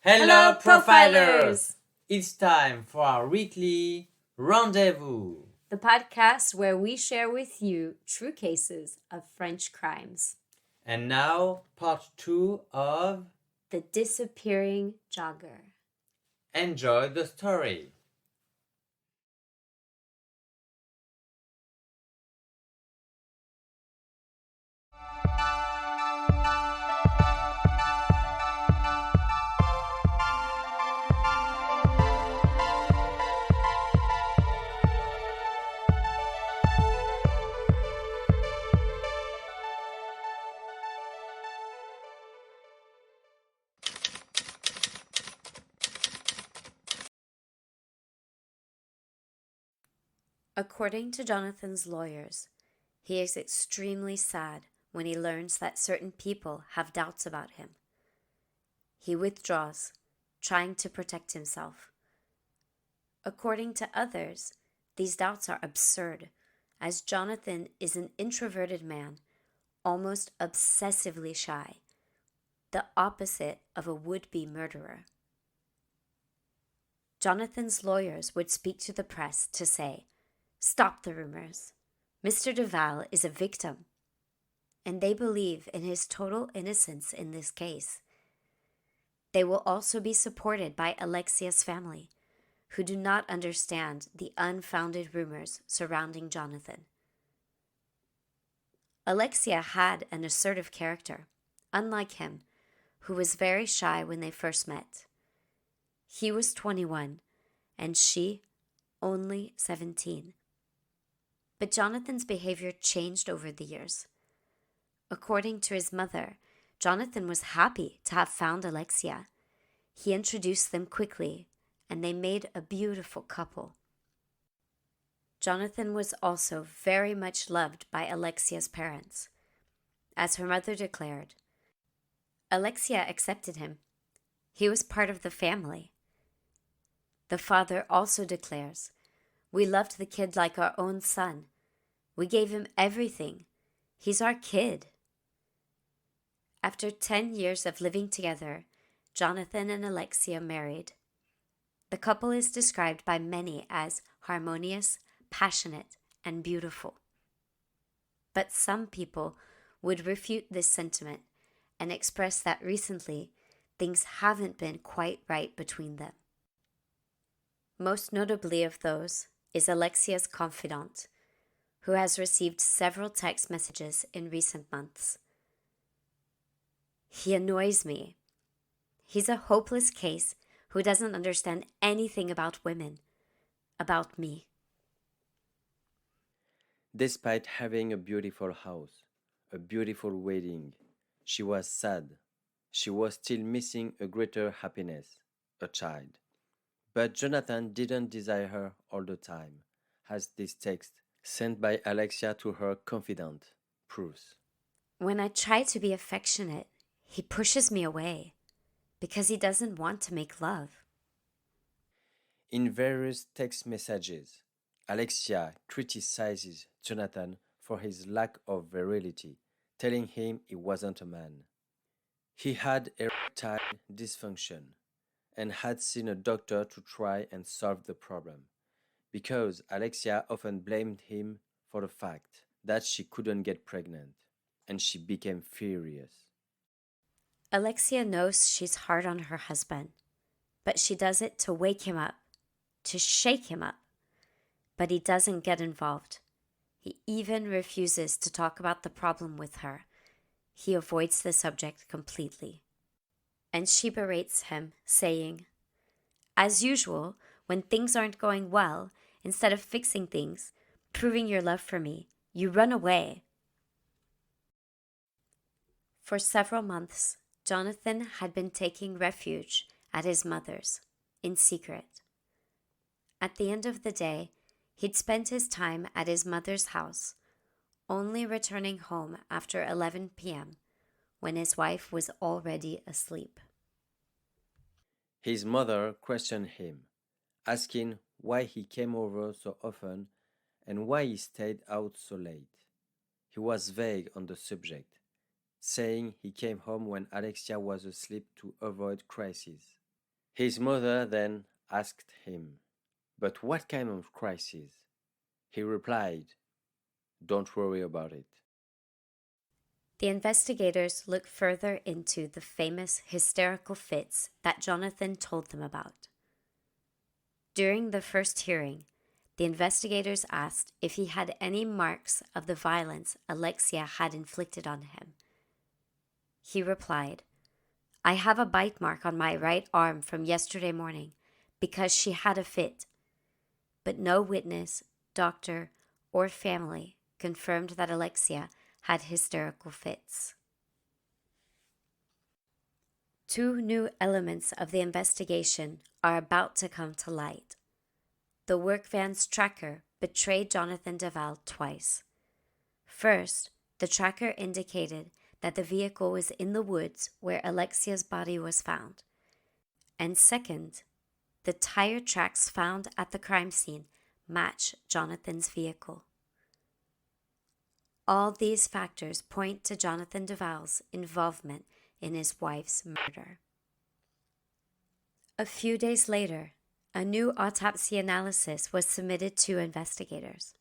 Hello, profilers! It's time for our weekly rendezvous. The podcast where we share with you true cases of French crimes. And now, part 2 of The Disappearing Jogger. Enjoy the story. According to Jonathan's lawyers, he is extremely sad when he learns that certain people have doubts about him. He withdraws, trying to protect himself. According to others, these doubts are absurd, as Jonathan is an introverted man, almost obsessively shy, the opposite of a would-be murderer. Jonathan's lawyers would speak to the press to say, "Stop the rumors. Mr. Daval is a victim, and they believe in his total innocence in this case." They will also be supported by Alexia's family, who do not understand the unfounded rumors surrounding Jonathan. Alexia had an assertive character, unlike him, who was very shy when they first met. He was 21, and she only 17. But Jonathan's behavior changed over the years. According to his mother, Jonathan was happy to have found Alexia. He introduced them quickly, and they made a beautiful couple. Jonathan was also very much loved by Alexia's parents. As her mother declared, Alexia accepted him. He was part of the family. The father also declares, "We loved the kid like our own son. We gave him everything. He's our kid." After 10 years of living together, Jonathan and Alexia married. The couple is described by many as harmonious, passionate, and beautiful. But some people would refute this sentiment and express that recently things haven't been quite right between them. Most notably of those is Alexia's confidant, who has received several text messages in recent months. "He annoys me. He's a hopeless case who doesn't understand anything about women, about me." Despite having a beautiful house, a beautiful wedding, she was sad. She was still missing a greater happiness, a child. But Jonathan didn't desire her all the time, as this text, sent by Alexia to her confidant, proves. "When I try to be affectionate, he pushes me away because he doesn't want to make love." In various text messages, Alexia criticizes Jonathan for his lack of virility, telling him he wasn't a man. He had erectile dysfunction and had seen a doctor to try and solve the problem, because Alexia often blamed him for the fact that she couldn't get pregnant, and she became furious. Alexia knows she's hard on her husband, but she does it to wake him up, to shake him up. But he doesn't get involved. He even refuses to talk about the problem with her. He avoids the subject completely. And she berates him, saying, "As usual, when things aren't going well, instead of fixing things, proving your love for me, you run away." For several months, Jonathan had been taking refuge at his mother's, in secret. At the end of the day, he'd spent his time at his mother's house, only returning home after 11 p.m., when his wife was already asleep. His mother questioned him, asking why he came over so often and why he stayed out so late. He was vague on the subject, saying he came home when Alexia was asleep to avoid crises. His mother then asked him, "But what kind of crisis?" He replied, "Don't worry about it." The investigators look further into the famous hysterical fits that Jonathan told them about. During the first hearing, the investigators asked if he had any marks of the violence Alexia had inflicted on him. He replied, "I have a bite mark on my right arm from yesterday morning because she had a fit." But no witness, doctor, or family confirmed that Alexia had hysterical fits. Two new elements of the investigation are about to come to light. The work van's tracker betrayed Jonathan Daval twice. First, the tracker indicated that the vehicle was in the woods where Alexia's body was found. And second, the tire tracks found at the crime scene match Jonathan's vehicle. All these factors point to Jonathan Daval's involvement in his wife's murder. A few days later, a new autopsy analysis was submitted to investigators.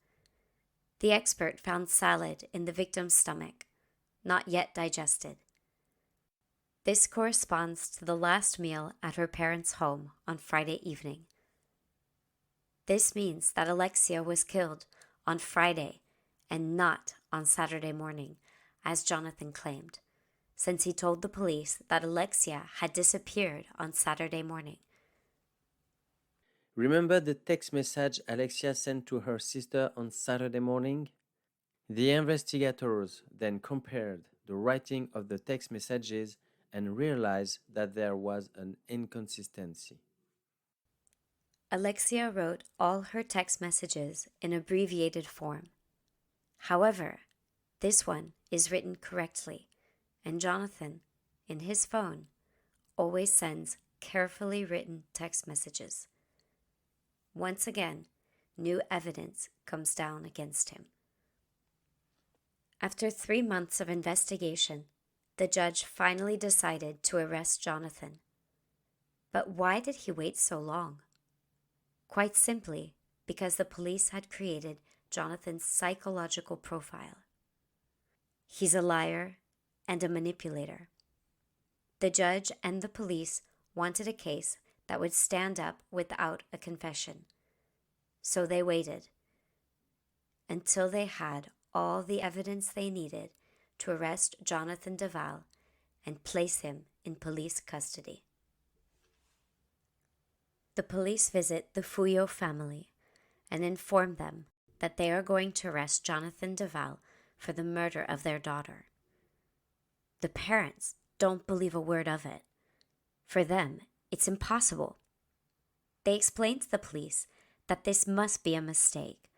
The expert found salad in the victim's stomach, not yet digested. This corresponds to the last meal at her parents' home on Friday evening. This means that Alexia was killed on Friday and not on Saturday morning, as Jonathan claimed, since he told the police that Alexia had disappeared on Saturday morning. Remember the text message Alexia sent to her sister on Saturday morning? The investigators then compared the writing of the text messages and realized that there was an inconsistency. Alexia wrote all her text messages in abbreviated form. However, this one is written correctly, and Jonathan, in his phone, always sends carefully written text messages. Once again, new evidence comes down against him. After 3 months of investigation, the judge finally decided to arrest Jonathan. But why did he wait so long? Quite simply, because the police had created Jonathan's psychological profile. He's a liar and a manipulator. The judge and the police wanted a case that would stand up without a confession. So they waited until they had all the evidence they needed to arrest Jonathan Daval and place him in police custody. The police visit the Fouillot family and inform them that they are going to arrest Jonathan Daval for the murder of their daughter. The parents don't believe a word of it. For them, it's impossible. They explain to the police that this must be a mistake.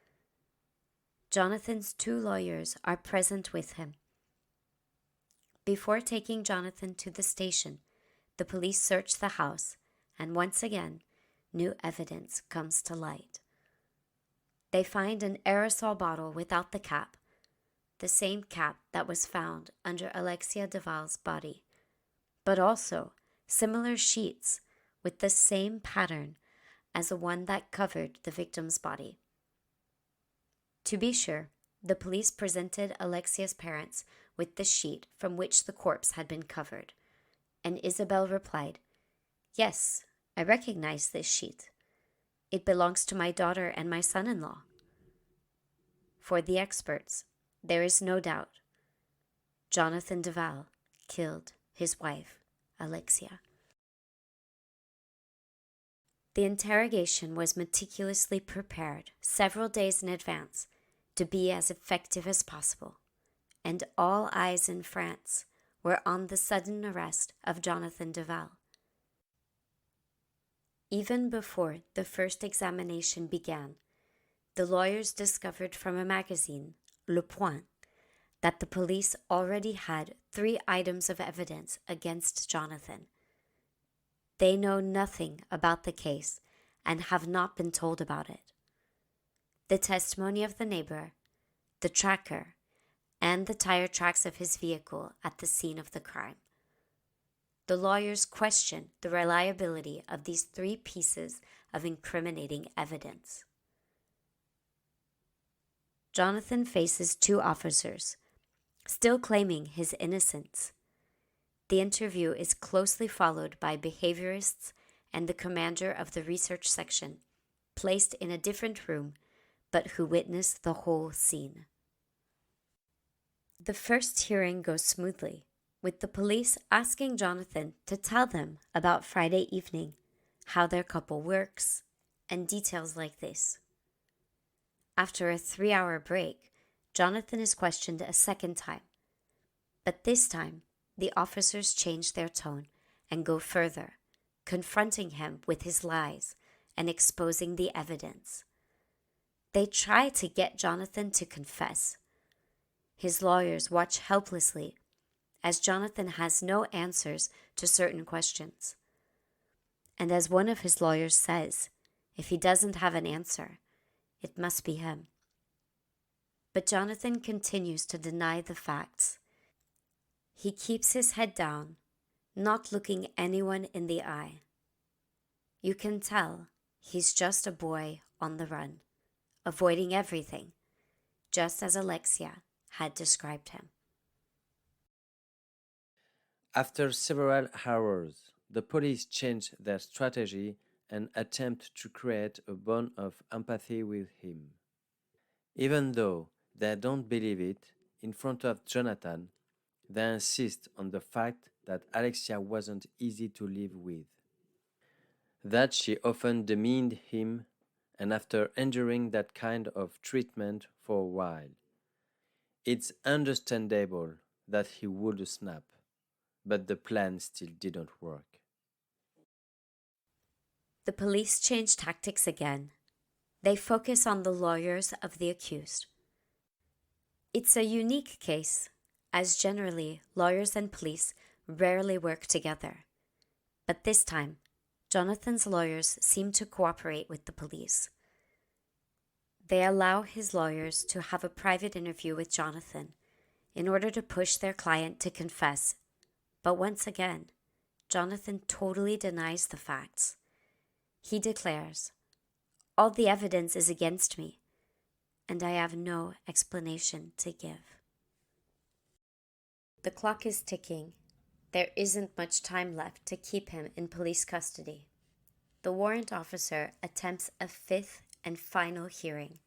Jonathan's 2 lawyers are present with him. Before taking Jonathan to the station, the police search the house, and once again, new evidence comes to light. They find an aerosol bottle without the cap, the same cap that was found under Alexia Daval's body, but also similar sheets with the same pattern as the one that covered the victim's body. To be sure, the police presented Alexia's parents with the sheet from which the corpse had been covered, and Isabel replied, "Yes, I recognize this sheet. It belongs to my daughter and my son-in-law." For the experts, there is no doubt. Jonathan Daval killed his wife, Alexia. The interrogation was meticulously prepared several days in advance to be as effective as possible, and all eyes in France were on the sudden arrest of Jonathan Daval. Even before the first examination began, the lawyers discovered from a magazine, Le Point, that the police already had 3 items of evidence against Jonathan. They know nothing about the case and have not been told about it. The testimony of the neighbor, the tracker, and the tire tracks of his vehicle at the scene of the crime. The lawyers question the reliability of these three pieces of incriminating evidence. Jonathan faces two officers, still claiming his innocence. The interview is closely followed by behaviorists and the commander of the research section, placed in a different room, but who witness the whole scene. The first hearing goes smoothly, with the police asking Jonathan to tell them about Friday evening, how their couple works, and details like this. After a 3-hour break, Jonathan is questioned a second time, but this time the officers change their tone and go further, confronting him with his lies and exposing the evidence. They try to get Jonathan to confess. His lawyers watch helplessly as Jonathan has no answers to certain questions. And as one of his lawyers says, if he doesn't have an answer, it must be him. But Jonathan continues to deny the facts. He keeps his head down, not looking anyone in the eye. You can tell he's just a boy on the run, avoiding everything, just as Alexia had described him. After several hours, the police change their strategy and attempt to create a bond of empathy with him. Even though they don't believe it, in front of Jonathan, they insist on the fact that Alexia wasn't easy to live with, that she often demeaned him, and after enduring that kind of treatment for a while, it's understandable that he would snap, but the plan still didn't work. The police change tactics again. They focus on the lawyers of the accused. It's a unique case, as generally lawyers and police rarely work together. But this time, Jonathan's lawyers seem to cooperate with the police. They allow his lawyers to have a private interview with Jonathan in order to push their client to confess. But once again, Jonathan totally denies the facts. He declares, "All the evidence is against me, and I have no explanation to give." The clock is ticking. There isn't much time left to keep him in police custody. The warrant officer attempts a fifth and final hearing.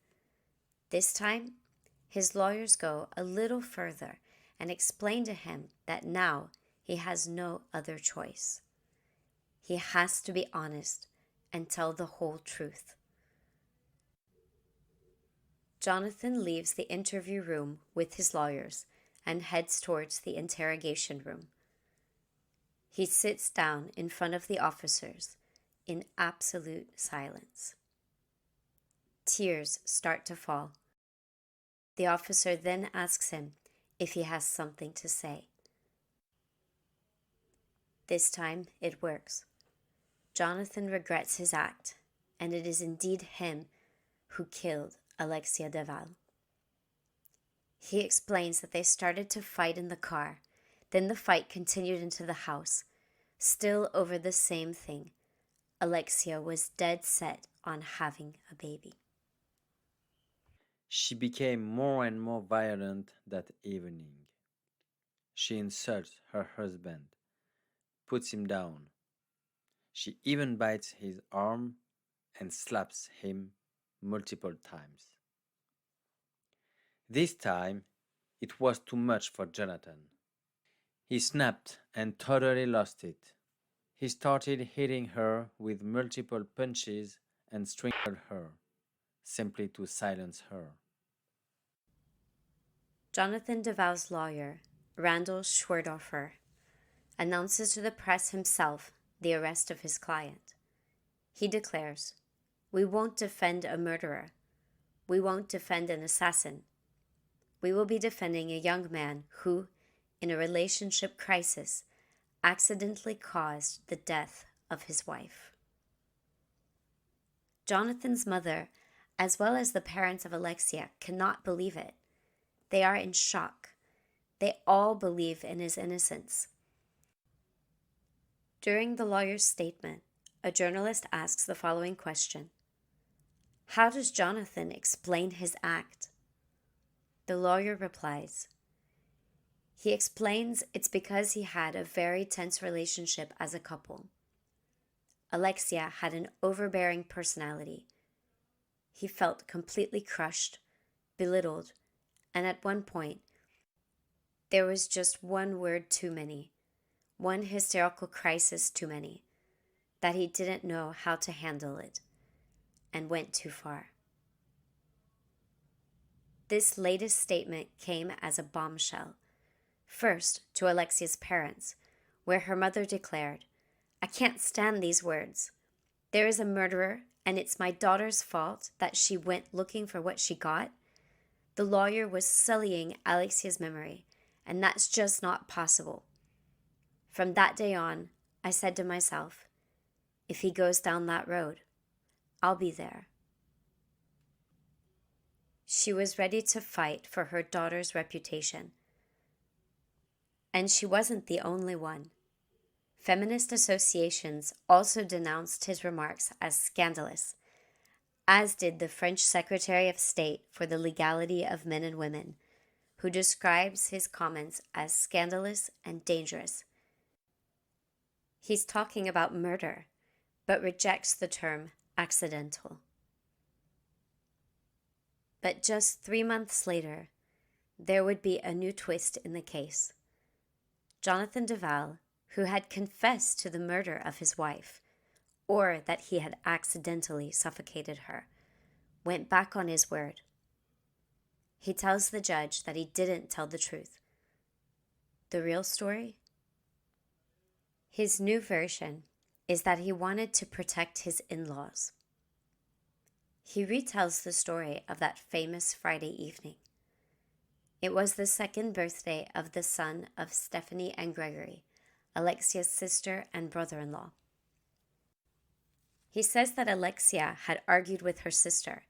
This time, his lawyers go a little further and explain to him that now he has no other choice. He has to be honest and tell the whole truth. Jonathan leaves the interview room with his lawyers and heads towards the interrogation room. He sits down in front of the officers in absolute silence. Tears start to fall. The officer then asks him if he has something to say. This time it works. Jonathan regrets his act, and it is indeed him who killed Alexia Daval. He explains that they started to fight in the car, then the fight continued into the house, still over the same thing. Alexia was dead set on having a baby. She became more and more violent that evening. She insults her husband, puts him down. She even bites his arm and slaps him multiple times. This time, it was too much for Jonathan. He snapped and totally lost it. He started hitting her with multiple punches and strangled her, simply to silence her. Jonathan Daval's lawyer, Randall Schwerdorfer, announces to the press himself the arrest of his client. He declares, "We won't defend a murderer. We won't defend an assassin. We will be defending a young man who, in a relationship crisis, accidentally caused the death of his wife." Jonathan's mother, as well as the parents of Alexia, cannot believe it. They are in shock. They all believe in his innocence. During the lawyer's statement, a journalist asks the following question: how does Jonathan explain his act? The lawyer replies, he explains it's because he had a very tense relationship as a couple. Alexia had an overbearing personality. He felt completely crushed, belittled, and at one point, there was just one word too many, one hysterical crisis too many, that he didn't know how to handle it, and went too far. This latest statement came as a bombshell. First, to Alexia's parents, where her mother declared, I can't stand these words. There is a murderer, and it's my daughter's fault that she went looking for what she got. The lawyer was sullying Alexia's memory, and that's just not possible. From that day on, I said to myself, if he goes down that road, I'll be there. She was ready to fight for her daughter's reputation. And she wasn't the only one. Feminist associations also denounced his remarks as scandalous, as did the French Secretary of State for the Legality of Men and Women, who describes his comments as scandalous and dangerous. He's talking about murder, but rejects the term accidental. But just 3 months later, there would be a new twist in the case. Jonathan Daval, who had confessed to the murder of his wife, or that he had accidentally suffocated her, went back on his word. He tells the judge that he didn't tell the truth. The real story? His new version is that he wanted to protect his in-laws. He retells the story of that famous Friday evening. It was the second birthday of the son of Stephanie and Gregory, Alexia's sister and brother-in-law. He says that Alexia had argued with her sister,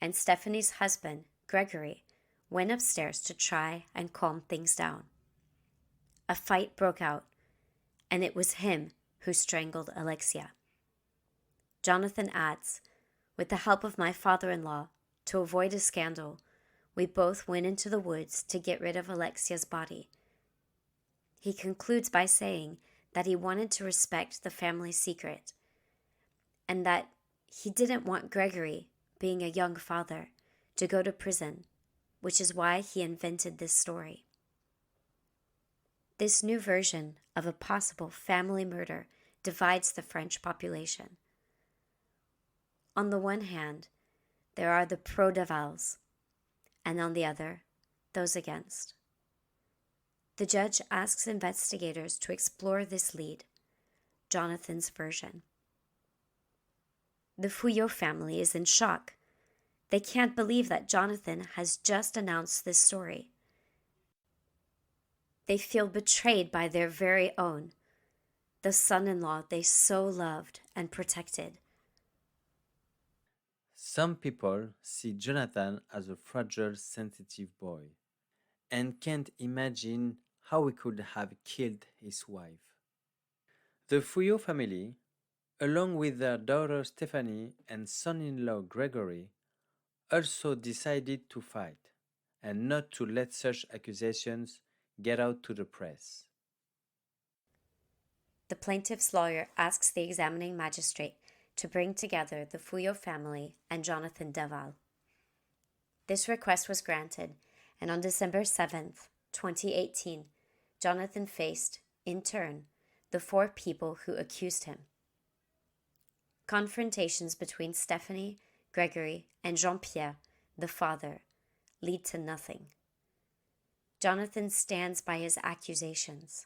and Stephanie's husband, Gregory, went upstairs to try and calm things down. A fight broke out, and it was him who strangled Alexia. Jonathan adds, with the help of my father-in-law, to avoid a scandal, we both went into the woods to get rid of Alexia's body. He concludes by saying that he wanted to respect the family secret, and that he didn't want Gregory, being a young father, to go to prison, which is why he invented this story. This new version of a possible family murder divides the French population. On the one hand, there are the pro-Davals, and on the other, those against. The judge asks investigators to explore this lead, Jonathan's version. The Fouillot family is in shock. They can't believe that Jonathan has just announced this story. They feel betrayed by their very own, the son-in-law they so loved and protected. Some people see Jonathan as a fragile, sensitive boy and can't imagine how he could have killed his wife. The Fouillot family, along with their daughter Stephanie and son-in-law Gregory, also decided to fight and not to let such accusations get out to the press. The plaintiff's lawyer asks the examining magistrate to bring together the Fouillot family and Jonathan Daval. This request was granted, and on December 7th, 2018, Jonathan faced, in turn, the 4 people who accused him. Confrontations between Stephanie, Gregory, and Jean-Pierre, the father, lead to nothing. Jonathan stands by his accusations.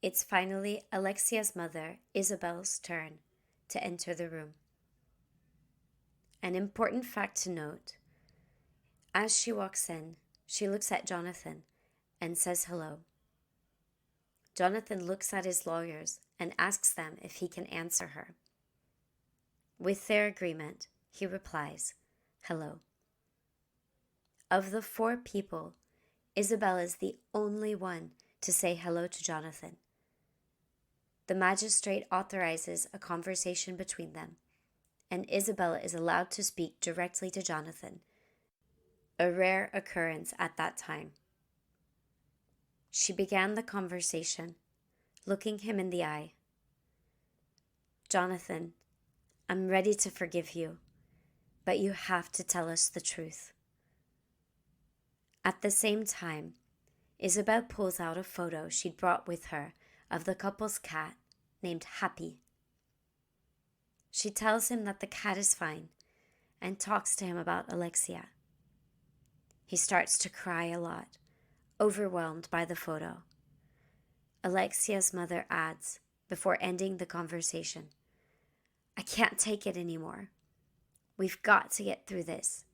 It's finally Alexia's mother, Isabel's turn to enter the room. An important fact to note: as she walks in, she looks at Jonathan and says hello. Jonathan looks at his lawyers and asks them if he can answer her. With their agreement, he replies, hello. Of the 4 people, Isabel is the only one to say hello to Jonathan. The magistrate authorizes a conversation between them, and Isabel is allowed to speak directly to Jonathan, a rare occurrence at that time. She began the conversation, looking him in the eye. "Jonathan, I'm ready to forgive you, but you have to tell us the truth." At the same time, Isabel pulls out a photo she'd brought with her of the couple's cat named Happy. She tells him that the cat is fine and talks to him about Alexia. He starts to cry a lot, overwhelmed by the photo. Alexia's mother adds, before ending the conversation, "I can't take it anymore. We've got to get through this.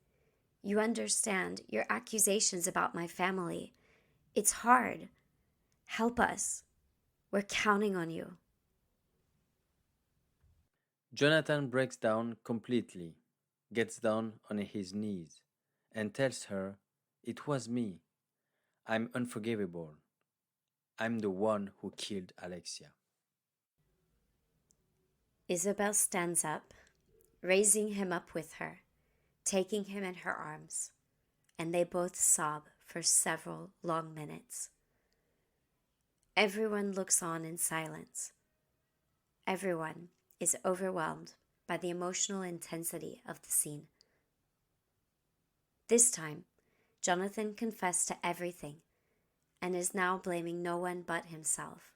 You understand, your accusations about my family. It's hard. Help us. We're counting on you." Jonathan breaks down completely, gets down on his knees, and tells her, "It was me. I'm unforgivable. I'm the one who killed Alexia." Isabel stands up, raising him up with her, taking him in her arms, and they both sob for several long minutes. Everyone looks on in silence. Everyone is overwhelmed by the emotional intensity of the scene. This time, Jonathan confessed to everything and is now blaming no one but himself.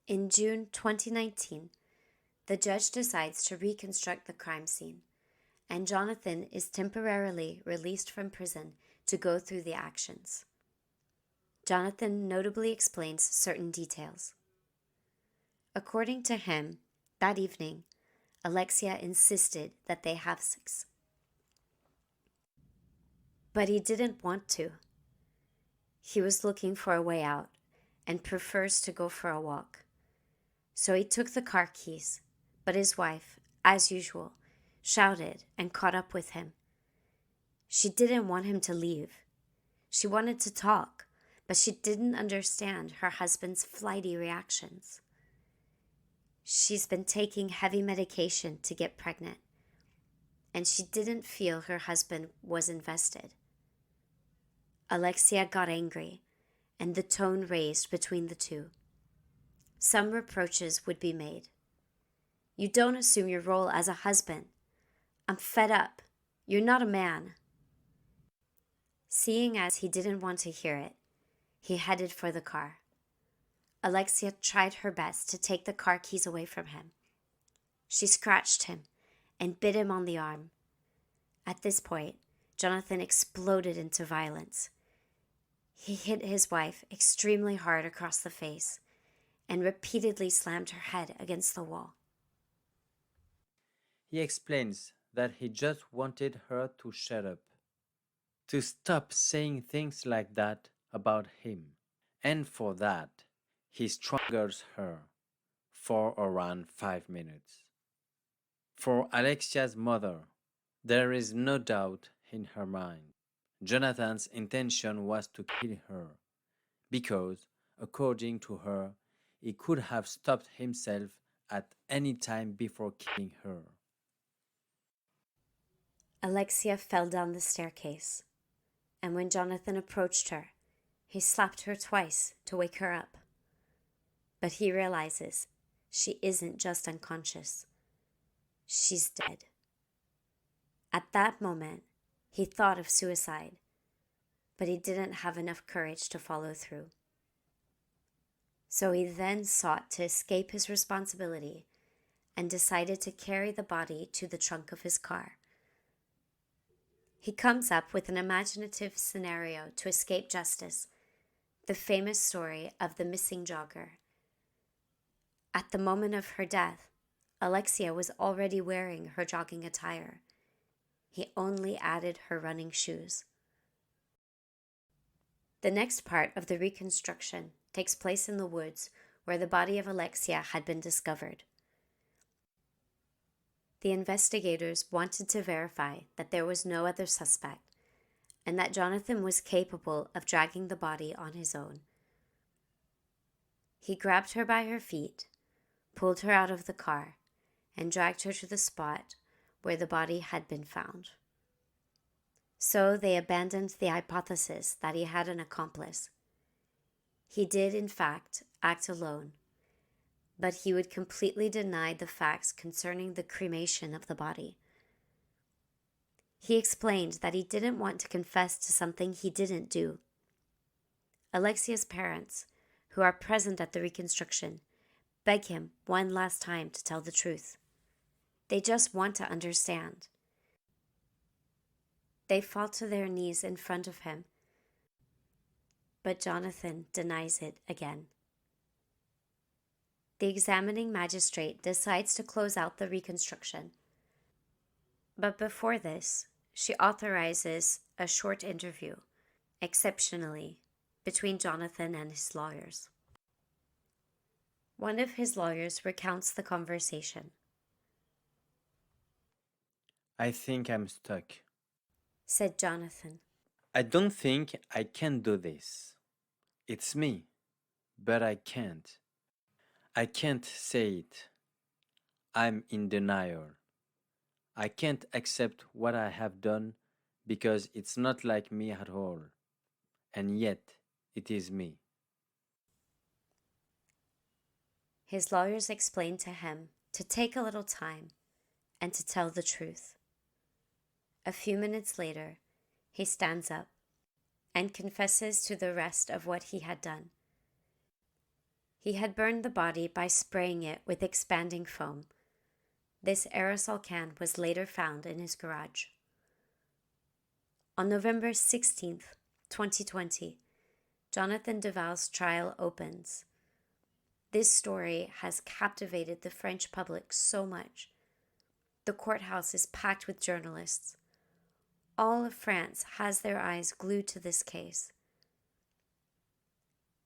In June 2019, the judge decides to reconstruct the crime scene, and Jonathan is temporarily released from prison to go through the actions. Jonathan notably explains certain details. According to him, that evening, Alexia insisted that they have sex. But he didn't want to. He was looking for a way out and prefers to go for a walk. So he took the car keys, but his wife, as usual, shouted and caught up with him. She didn't want him to leave. She wanted to talk, but she didn't understand her husband's flighty reactions. She's been taking heavy medication to get pregnant, and she didn't feel her husband was invested. Alexia got angry, and the tone raised between the two. Some reproaches would be made. "You don't assume your role as a husband. I'm fed up. You're not a man." Seeing as he didn't want to hear it, he headed for the car. Alexia tried her best to take the car keys away from him. She scratched him and bit him on the arm. At this point, Jonathan exploded into violence. He hit his wife extremely hard across the face and repeatedly slammed her head against the wall. He explains that he just wanted her to shut up, to stop saying things like that about him, and for that, he strangles her for around 5 minutes. For Alexia's mother, there is no doubt in her mind. Jonathan's intention was to kill her, because, according to her, he could have stopped himself at any time before killing her. Alexia fell down the staircase, and when Jonathan approached her, he slapped her twice to wake her up. But he realizes she isn't just unconscious. She's dead. At that moment, he thought of suicide, but he didn't have enough courage to follow through. So he then sought to escape his responsibility and decided to carry the body to the trunk of his car. He comes up with an imaginative scenario to escape justice, the famous story of the missing jogger. At the moment of her death, Alexia was already wearing her jogging attire. He only added her running shoes. The next part of the reconstruction takes place in the woods where the body of Alexia had been discovered. The investigators wanted to verify that there was no other suspect and that Jonathan was capable of dragging the body on his own. He grabbed her by her feet, pulled her out of the car, and dragged her to the spot where the body had been found. So they abandoned the hypothesis that he had an accomplice. He did, in fact, act alone, but he would completely deny the facts concerning the cremation of the body. He explained that he didn't want to confess to something he didn't do. Alexia's parents, who are present at the reconstruction, beg him one last time to tell the truth. They just want to understand. They fall to their knees in front of him, but Jonathan denies it again. The examining magistrate decides to close out the reconstruction. But before this, she authorizes a short interview, exceptionally, between Jonathan and his lawyers. One of his lawyers recounts the conversation. "I think I'm stuck. Said Jonathan. I don't think I can do this. It's me, but I can't. I can't say it. I'm in denial. I can't accept what I have done because it's not like me at all. And yet, it is me." His lawyers explained to him to take a little time and to tell the truth. A few minutes later, he stands up and confesses to the rest of what he had done. He had burned the body by spraying it with expanding foam. This aerosol can was later found in his garage. On November 16th, 2020, Jonathan Daval's trial opens. This story has captivated the French public so much. The courthouse is packed with journalists. All of France has their eyes glued to this case.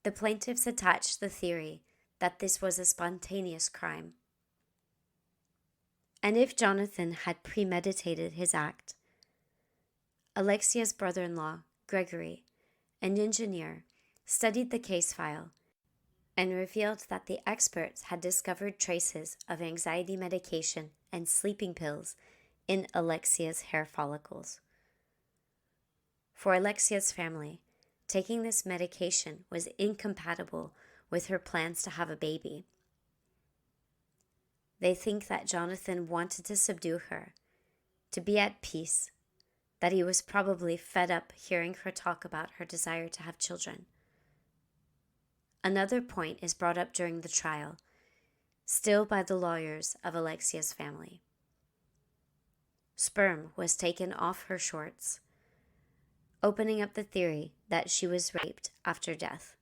The plaintiffs attached the theory that this was a spontaneous crime. And if Jonathan had premeditated his act, Alexia's brother-in-law, Gregory, an engineer, studied the case file and revealed that the experts had discovered traces of anxiety medication and sleeping pills in Alexia's hair follicles. For Alexia's family, taking this medication was incompatible with her plans to have a baby. They think that Jonathan wanted to subdue her, to be at peace, that he was probably fed up hearing her talk about her desire to have children. Another point is brought up during the trial, still by the lawyers of Alexia's family. Sperm was taken off her shorts, opening up the theory that she was raped after death.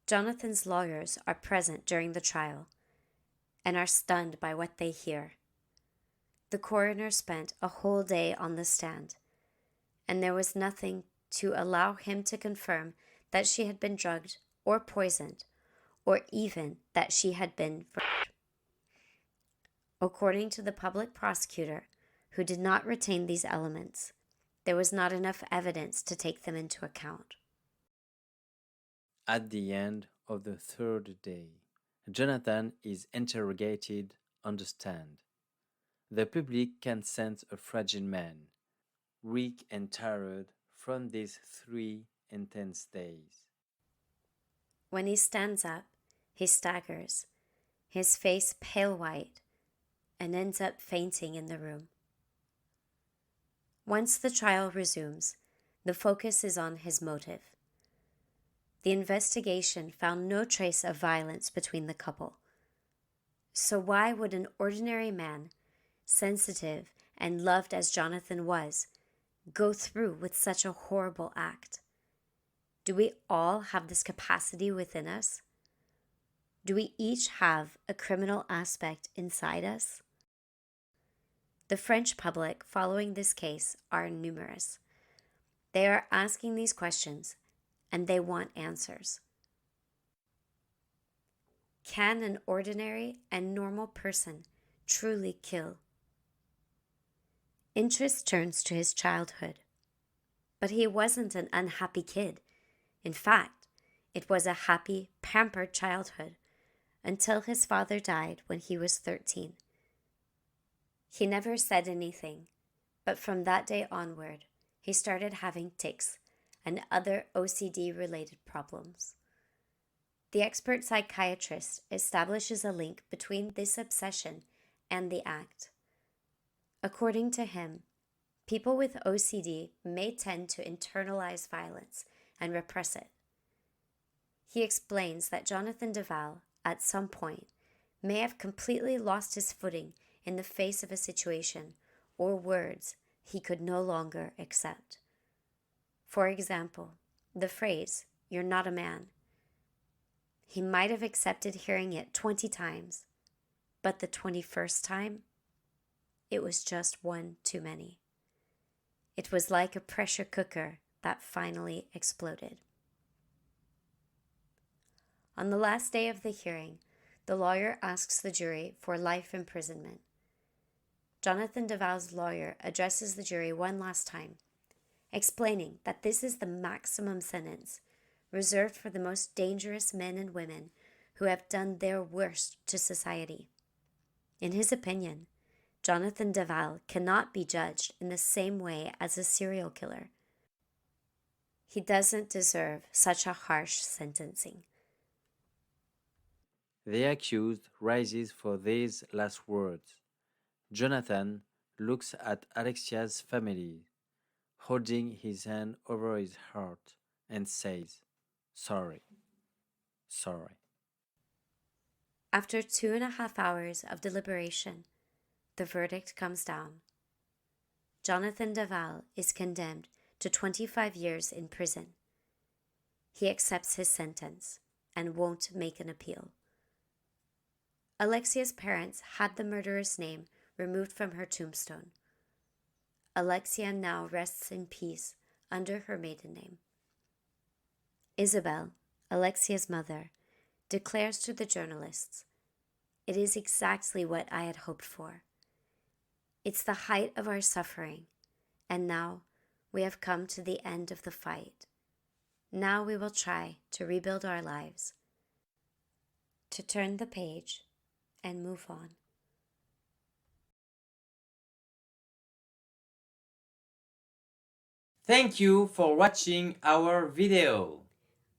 Jonathan's lawyers are present during the trial and are stunned by what they hear. The coroner spent a whole day on the stand, and there was nothing to allow him to confirm that she had been drugged or poisoned, or even that she had been raped. According to the public prosecutor, who did not retain these elements, there was not enough evidence to take them into account. At the end of the third day, Jonathan is interrogated on the stand. The public can sense a fragile man, weak and tired from these 3 intense days. When he stands up, he staggers, his face pale white, and ends up fainting in the room. Once the trial resumes, the focus is on his motive. The investigation found no trace of violence between the couple. So why would an ordinary man, sensitive and loved as Jonathan was, go through with such a horrible act? Do we all have this capacity within us? Do we each have a criminal aspect inside us? The French public following this case are numerous. They are asking these questions, and they want answers. Can an ordinary and normal person truly kill? Interest turns to his childhood. But he wasn't an unhappy kid. In fact, It was a happy, pampered childhood until his father died when he was 13. He never said anything, but from that day onward, he started having tics and other OCD-related problems. The expert psychiatrist establishes a link between this obsession and the act. According to him, people with OCD may tend to internalize violence and repress it. He explains that Jonathan Daval, at some point, may have completely lost his footing in the face of a situation or words he could no longer accept. For example, the phrase, "You're not a man." He might have accepted hearing it 20 times, but the 21st time, it was just one too many. It was like a pressure cooker that finally exploded. On the last day of the hearing, the lawyer asks the jury for life imprisonment. Jonathan Daval's lawyer addresses the jury one last time, explaining that this is the maximum sentence reserved for the most dangerous men and women who have done their worst to society. In his opinion, Jonathan Daval cannot be judged in the same way as a serial killer. He doesn't deserve such a harsh sentencing. The accused rises for these last words. Jonathan looks at Alexia's family, holding his hand over his heart, and says, "Sorry, sorry." After 2.5 hours of deliberation, the verdict comes down. Jonathan Daval is condemned to 25 years in prison. He accepts his sentence and won't make an appeal. Alexia's parents had the murderer's name removed from her tombstone. Alexia now rests in peace under her maiden name. Isabel, Alexia's mother, declares to the journalists, "It is exactly what I had hoped for. It's the height of our suffering, and now we have come to the end of the fight. Now we will try to rebuild our lives, to turn the page and move on." Thank you for watching our video.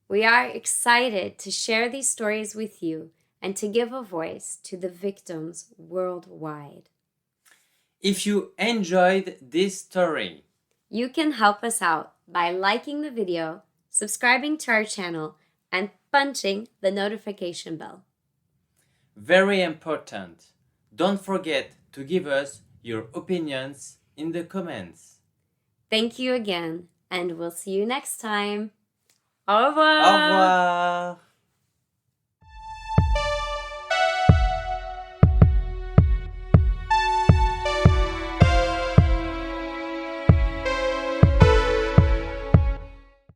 We are excited to share these stories with you and to give a voice to the victims worldwide. If you enjoyed this story, You can help us out by liking the video, subscribing to our channel, and punching the notification bell. very important, don't forget to give us your opinions in the comments. Thank you again, and we'll see you next time. Au revoir! Au revoir!